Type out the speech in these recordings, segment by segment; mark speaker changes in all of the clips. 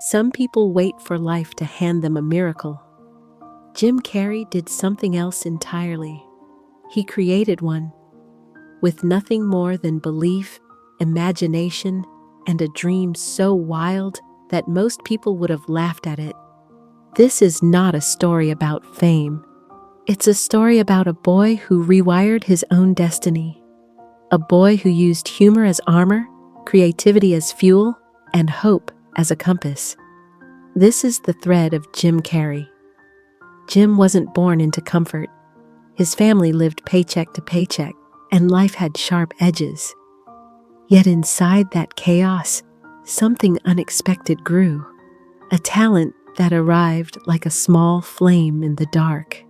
Speaker 1: Some people wait for life to hand them a miracle. Jim Carrey did something else entirely. He created one, with nothing more than belief, imagination, and a dream so wild that most people would have laughed at it. This is not a story about fame. It's a story about a boy who rewired his own destiny. A boy who used humor as armor, creativity as fuel, and hope as a compass. This is the thread of Jim Carrey. Jim wasn't born into comfort. His family lived paycheck to paycheck, and life had sharp edges. Yet inside that chaos, something unexpected grew. A talent that arrived like a small flame in the dark.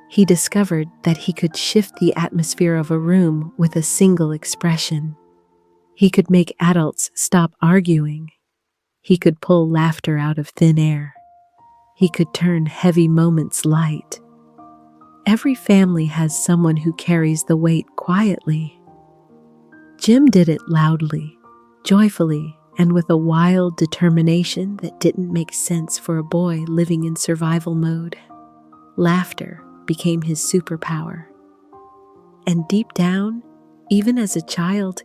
Speaker 1: He discovered that he could shift the atmosphere of a room with a single expression. He could make adults stop arguing. He could pull laughter out of thin air. He could turn heavy moments light. Every family has someone who carries the weight quietly. Jim did it loudly, joyfully, and with a wild determination that didn't make sense for a boy living in survival mode. Laughter became his superpower. And deep down, even as a child,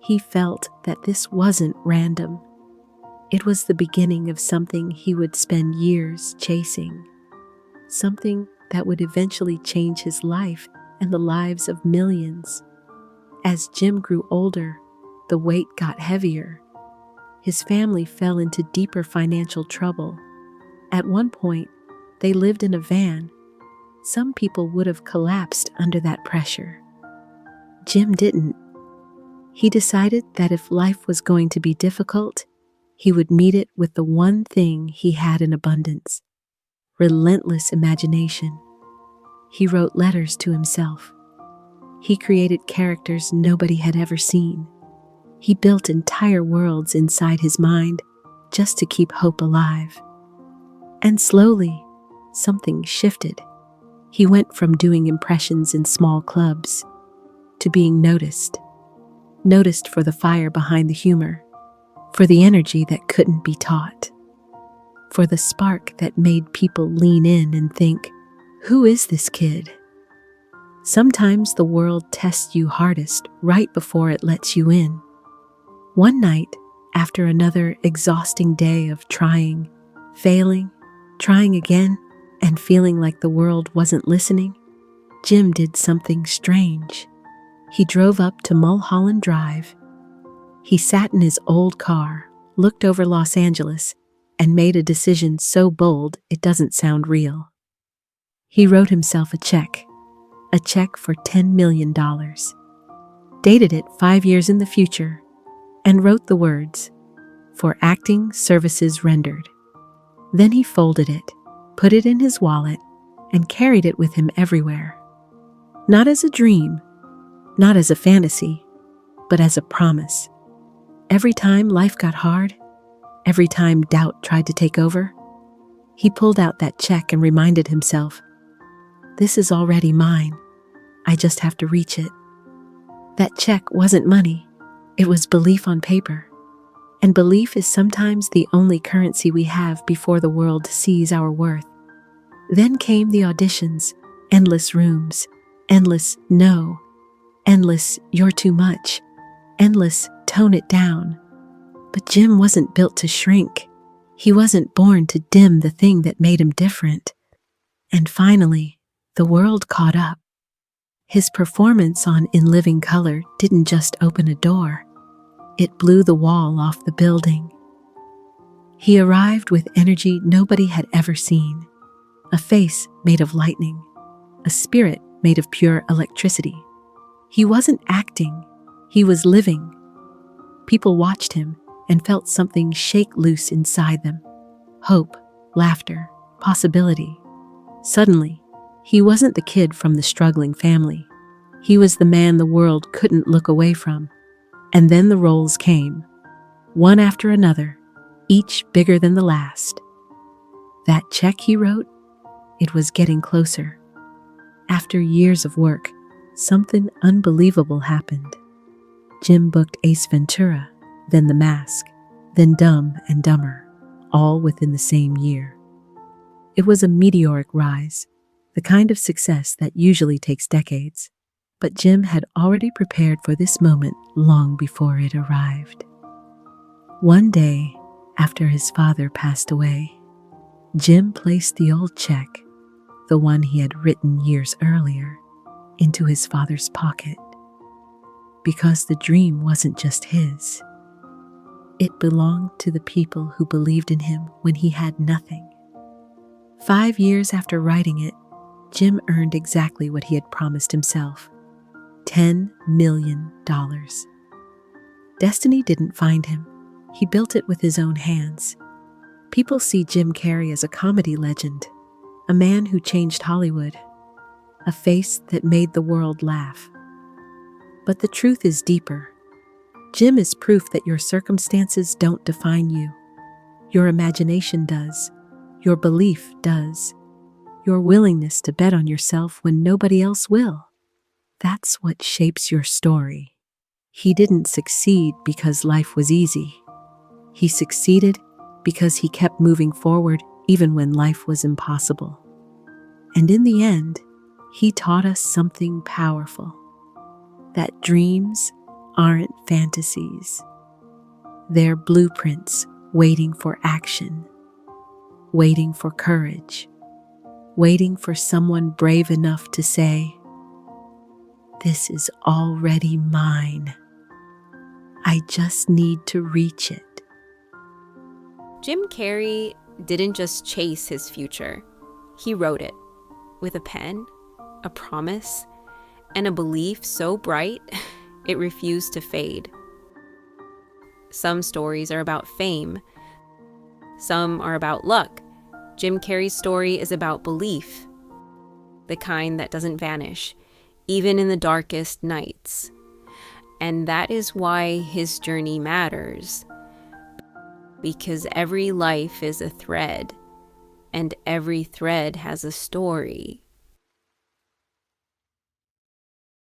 Speaker 1: he felt that this wasn't random. It was the beginning of something he would spend years chasing. Something that would eventually change his life and the lives of millions. As Jim grew older, the weight got heavier. His family fell into deeper financial trouble. At one point, they lived in a van. Some people would have collapsed under that pressure. Jim didn't. He decided that if life was going to be difficult, he would meet it with the one thing he had in abundance: relentless imagination. He wrote letters to himself. He created characters nobody had ever seen. He built entire worlds inside his mind just to keep hope alive. And slowly, something shifted. He went from doing impressions in small clubs to being noticed. Noticed for the fire behind the humor, for the energy that couldn't be taught, for the spark that made people lean in and think, "Who is this kid?" Sometimes the world tests you hardest right before it lets you in. One night, after another exhausting day of trying, failing, trying again, and feeling like the world wasn't listening, Jim did something strange. He drove up to Mulholland Drive. He sat in his old car, looked over Los Angeles, and made a decision so bold it doesn't sound real. He wrote himself a check for $10 million, dated it 5 years in the future, and wrote the words, "For acting services rendered." Then he folded it, put it in his wallet, and carried it with him everywhere. Not as a dream, not as a fantasy, but as a promise. Every time life got hard, every time doubt tried to take over, he pulled out that check and reminded himself, "This is already mine. I just have to reach it." That check wasn't money. It was belief on paper. And belief is sometimes the only currency we have before the world sees our worth. Then came the auditions, endless rooms, endless no, endless you're too much, endless tone it down. But Jim wasn't built to shrink. He wasn't born to dim the thing that made him different. And finally, the world caught up. His performance on In Living Color didn't just open a door. It blew the wall off the building. He arrived with energy nobody had ever seen. A face made of lightning. A spirit made of pure electricity. He wasn't acting. He was living. People watched him and felt something shake loose inside them. Hope, laughter, possibility. Suddenly, he wasn't the kid from the struggling family. He was the man the world couldn't look away from. And then the roles came, one after another, each bigger than the last. That check he wrote, it was getting closer. After years of work, something unbelievable happened. Jim booked Ace Ventura, then The Mask, then Dumb and Dumber, all within the same year. It was a meteoric rise, the kind of success that usually takes decades. But Jim had already prepared for this moment long before it arrived. One day, after his father passed away, Jim placed the old check, the one he had written years earlier, into his father's pocket. Because the dream wasn't just his. It belonged to the people who believed in him when he had nothing. 5 years after writing it, Jim earned exactly what he had promised himself: $10 million. Destiny didn't find him. He built it with his own hands. People see Jim Carrey as a comedy legend, a man who changed Hollywood, a face that made the world laugh. But the truth is deeper. Jim is proof that your circumstances don't define you. Your imagination does. Your belief does. Your willingness to bet on yourself when nobody else will. That's what shapes your story. He didn't succeed because life was easy. He succeeded because he kept moving forward even when life was impossible. And in the end, he taught us something powerful: that dreams aren't fantasies. They're blueprints waiting for action, waiting for courage, waiting for someone brave enough to say, "This is already mine. I just need to reach it."
Speaker 2: Jim Carrey didn't just chase his future. He wrote it with a pen, a promise, and a belief so bright it refused to fade. Some stories are about fame. Some are about luck. Jim Carrey's story is about belief, the kind that doesn't vanish, even in the darkest nights. And that is why his journey matters. Because every life is a thread, and every thread has a story.